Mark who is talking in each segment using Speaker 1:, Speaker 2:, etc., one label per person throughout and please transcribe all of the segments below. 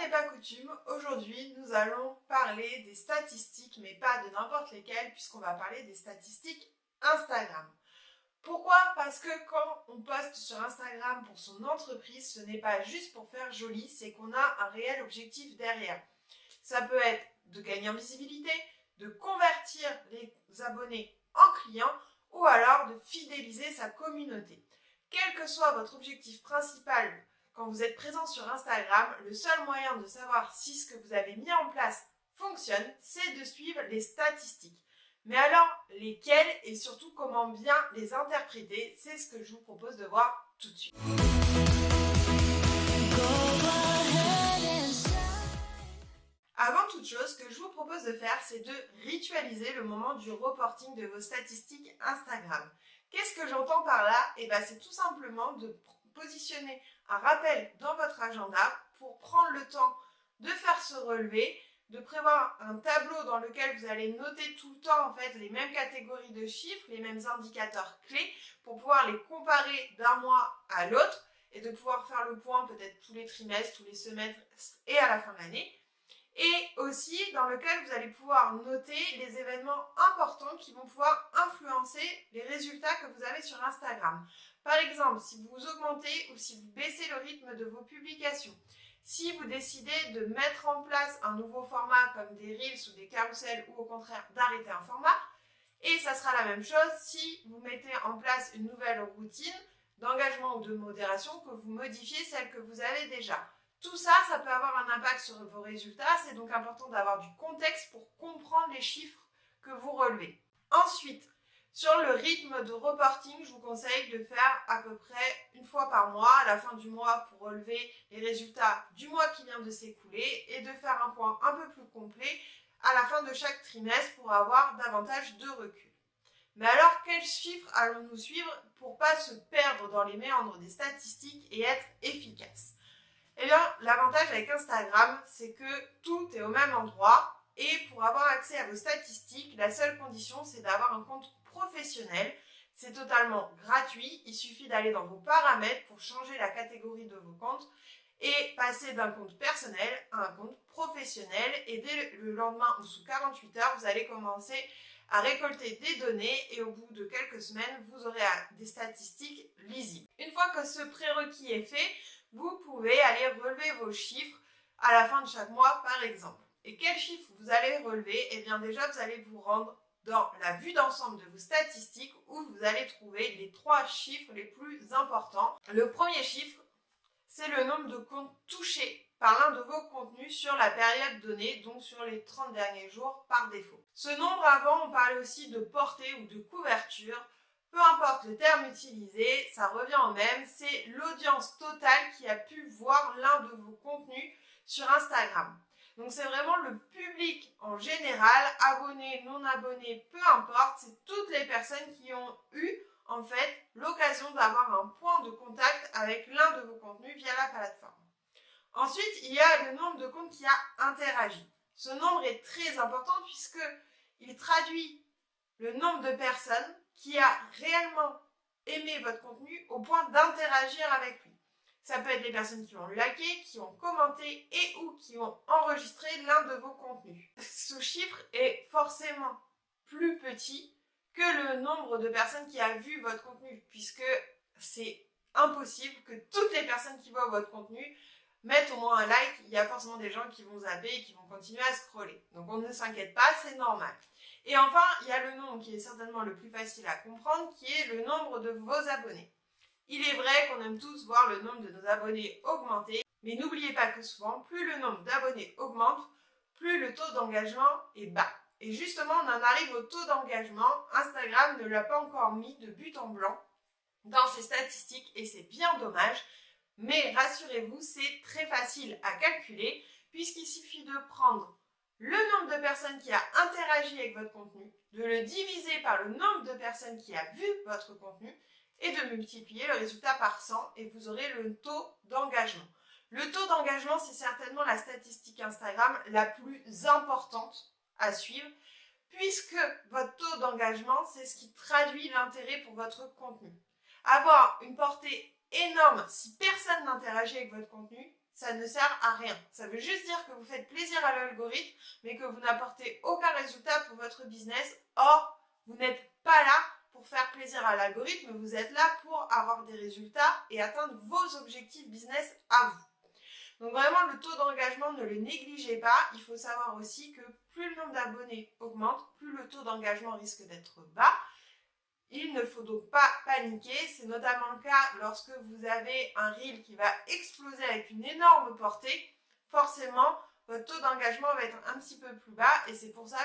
Speaker 1: n'est pas coutume, aujourd'hui nous allons parler des statistiques, mais pas de n'importe lesquelles, puisqu'on va parler des statistiques Instagram. Pourquoi? Parce que quand on poste sur Instagram pour son entreprise, ce n'est pas juste pour faire joli, c'est qu'on a un réel objectif derrière. Ça peut être de gagner en visibilité, de convertir les abonnés en clients ou alors de fidéliser sa communauté. Quel que soit votre objectif principal quand vous êtes présent sur Instagram, le seul moyen de savoir si ce que vous avez mis en place fonctionne, c'est de suivre les statistiques. Mais alors, lesquelles et surtout comment bien les interpréter, c'est ce que je vous propose de voir tout de suite. Avant toute chose, ce que je vous propose de faire, c'est de ritualiser le moment du reporting de vos statistiques Instagram. Qu'est-ce que j'entends par là? C'est tout simplement de positionner un rappel dans votre agenda pour prendre le temps de faire ce relevé, de prévoir un tableau dans lequel vous allez noter tout le temps les mêmes catégories de chiffres, les mêmes indicateurs clés pour pouvoir les comparer d'un mois à l'autre et de pouvoir faire le point peut-être tous les trimestres, tous les semestres et à la fin de l'année. Et aussi dans lequel vous allez pouvoir noter les événements importants qui vont pouvoir influencer les résultats que vous avez sur Instagram. Par exemple, si vous augmentez ou si vous baissez le rythme de vos publications, si vous décidez de mettre en place un nouveau format comme des Reels ou des carousels ou au contraire d'arrêter un format, et ça sera la même chose si vous mettez en place une nouvelle routine d'engagement ou de modération, que vous modifiez celle que vous avez déjà. Tout ça, ça peut avoir un impact sur vos résultats. C'est donc important d'avoir du contexte pour comprendre les chiffres que vous relevez. Ensuite, sur le rythme de reporting, je vous conseille de faire à peu près une fois par mois, à la fin du mois, pour relever les résultats du mois qui vient de s'écouler et de faire un point un peu plus complet à la fin de chaque trimestre pour avoir davantage de recul. Mais alors, quels chiffres allons-nous suivre pour ne pas se perdre dans les méandres des statistiques et être efficace? Eh bien, l'avantage avec Instagram, c'est que tout est au même endroit et pour avoir accès à vos statistiques, la seule condition, c'est d'avoir un compte professionnel. C'est totalement gratuit, il suffit d'aller dans vos paramètres pour changer la catégorie de vos comptes et passer d'un compte personnel à un compte professionnel et dès le lendemain ou sous 48 heures, vous allez commencer à récolter des données et au bout de quelques semaines, vous aurez des statistiques lisibles. Une fois que ce prérequis est fait, vous pouvez aller relever vos chiffres à la fin de chaque mois, par exemple. Et quels chiffres vous allez relever? Eh bien déjà, vous allez vous rendre dans la vue d'ensemble de vos statistiques où vous allez trouver les 3 chiffres les plus importants. Le premier chiffre, c'est le nombre de comptes touchés par l'un de vos contenus sur la période donnée, donc sur les 30 derniers jours par défaut. Ce nombre avant, on parlait aussi de portée ou de couverture. Peu importe le terme utilisé, ça revient au même, c'est l'audience totale qui a pu voir l'un de vos contenus sur Instagram. Donc c'est vraiment le public en général, abonnés, non abonnés, peu importe, c'est toutes les personnes qui ont eu en fait l'occasion d'avoir un point de contact avec l'un de vos contenus via la plateforme. Ensuite, il y a le nombre de comptes qui a interagi. Ce nombre est très important puisqu'il traduit le nombre de personnes qui a réellement aimé votre contenu au point d'interagir avec lui. Ça peut être les personnes qui ont liké, qui ont commenté et ou qui ont enregistré l'un de vos contenus. Ce chiffre est forcément plus petit que le nombre de personnes qui a vu votre contenu puisque c'est impossible que toutes les personnes qui voient votre contenu mettent au moins un like. Il y a forcément des gens qui vont zapper et qui vont continuer à scroller. Donc on ne s'inquiète pas, c'est normal. Et enfin, il y a le nombre qui est certainement le plus facile à comprendre, qui est le nombre de vos abonnés. Il est vrai qu'on aime tous voir le nombre de nos abonnés augmenter, mais n'oubliez pas que souvent, plus le nombre d'abonnés augmente, plus le taux d'engagement est bas. Et justement, on en arrive au taux d'engagement. Instagram ne l'a pas encore mis de but en blanc dans ses statistiques et c'est bien dommage. Mais rassurez-vous, c'est très facile à calculer puisqu'il suffit de prendre le nombre de personnes qui a interagi avec votre contenu, de le diviser par le nombre de personnes qui a vu votre contenu et de multiplier le résultat par 100 et vous aurez le taux d'engagement. Le taux d'engagement, c'est certainement la statistique Instagram la plus importante à suivre puisque votre taux d'engagement, c'est ce qui traduit l'intérêt pour votre contenu. Avoir une portée énorme si personne n'interagit avec votre contenu, ça ne sert à rien. Ça veut juste dire que vous faites plaisir à l'algorithme, mais que vous n'apportez aucun résultat pour votre business. Or, vous n'êtes pas là pour faire plaisir à l'algorithme, vous êtes là pour avoir des résultats et atteindre vos objectifs business à vous. Donc vraiment, le taux d'engagement, ne le négligez pas. Il faut savoir aussi que plus le nombre d'abonnés augmente, plus le taux d'engagement risque d'être bas. Il ne faut donc pas paniquer. C'est notamment le cas lorsque vous avez un reel qui va exploser avec une énorme portée. Forcément, votre taux d'engagement va être un petit peu plus bas et c'est pour ça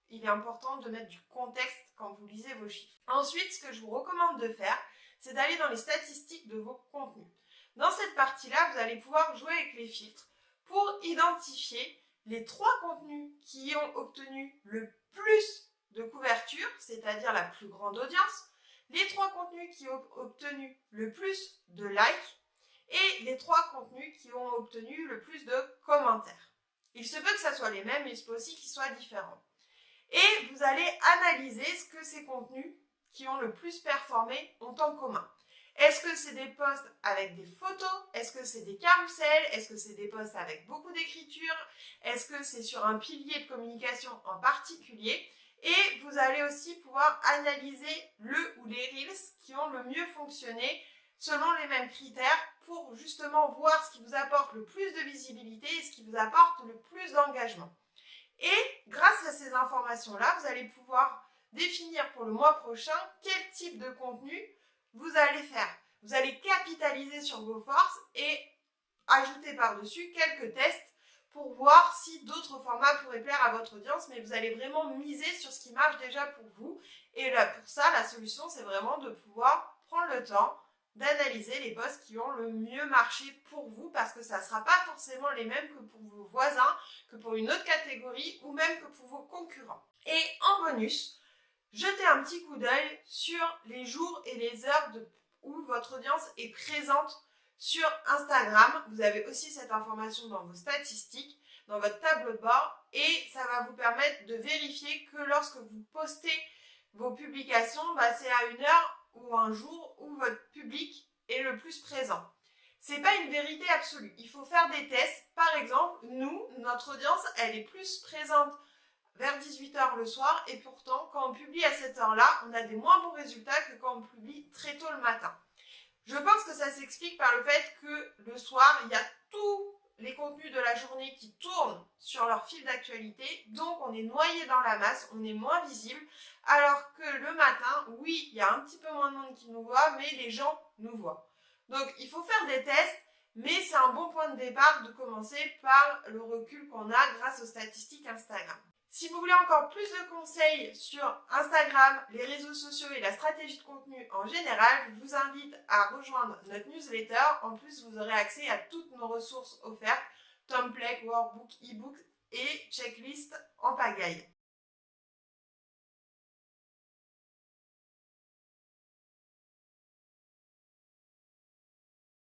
Speaker 1: qu'il est important de mettre du contexte quand vous lisez vos chiffres. Ensuite, ce que je vous recommande de faire, c'est d'aller dans les statistiques de vos contenus. Dans cette partie-là, vous allez pouvoir jouer avec les filtres pour identifier les 3 contenus qui ont obtenu le plus de couverture, c'est-à-dire la plus grande audience, les 3 contenus qui ont obtenu le plus de likes et les 3 contenus qui ont obtenu le plus de commentaires. Il se peut que ça soit les mêmes, mais il se peut aussi qu'ils soient différents. Et vous allez analyser ce que ces contenus qui ont le plus performé ont en commun. Est-ce que c'est des posts avec des photos? Est-ce que c'est des carousels? Est-ce que c'est des posts avec beaucoup d'écriture? Est-ce que c'est sur un pilier de communication en particulier? Et vous allez aussi pouvoir analyser le ou les reels qui ont le mieux fonctionné selon les mêmes critères pour justement voir ce qui vous apporte le plus de visibilité et ce qui vous apporte le plus d'engagement. Et grâce à ces informations-là, vous allez pouvoir définir pour le mois prochain quel type de contenu vous allez faire. Vous allez capitaliser sur vos forces et ajouter par-dessus quelques tests pour voir si d'autres formats pourraient plaire à votre audience, mais vous allez vraiment miser sur ce qui marche déjà pour vous. Et là, pour ça, la solution, c'est vraiment de pouvoir prendre le temps d'analyser les posts qui ont le mieux marché pour vous, parce que ça ne sera pas forcément les mêmes que pour vos voisins, que pour une autre catégorie, ou même que pour vos concurrents. Et en bonus, jetez un petit coup d'œil sur les jours et les heures où votre audience est présente sur Instagram. Vous avez aussi cette information dans vos statistiques, dans votre tableau de bord, et ça va vous permettre de vérifier que lorsque vous postez vos publications, c'est à une heure ou un jour où votre public est le plus présent. C'est pas une vérité absolue. Il faut faire des tests. Par exemple, nous, notre audience, elle est plus présente vers 18h le soir, et pourtant, quand on publie à cette heure-là, on a des moins bons résultats que quand on publie très tôt le matin. Je pense que ça s'explique par le fait que le soir, il y a tous les contenus de la journée qui tournent sur leur fil d'actualité, donc on est noyé dans la masse, on est moins visible, alors que le matin, oui, il y a un petit peu moins de monde qui nous voit, mais les gens nous voient. Donc il faut faire des tests, mais c'est un bon point de départ de commencer par le recul qu'on a grâce aux statistiques Instagram. Si vous voulez encore plus de conseils sur Instagram, les réseaux sociaux et la stratégie de contenu en général, je vous invite à rejoindre notre newsletter. En plus, vous aurez accès à toutes nos ressources offertes, templates, workbooks, e-books et checklists en pagaille.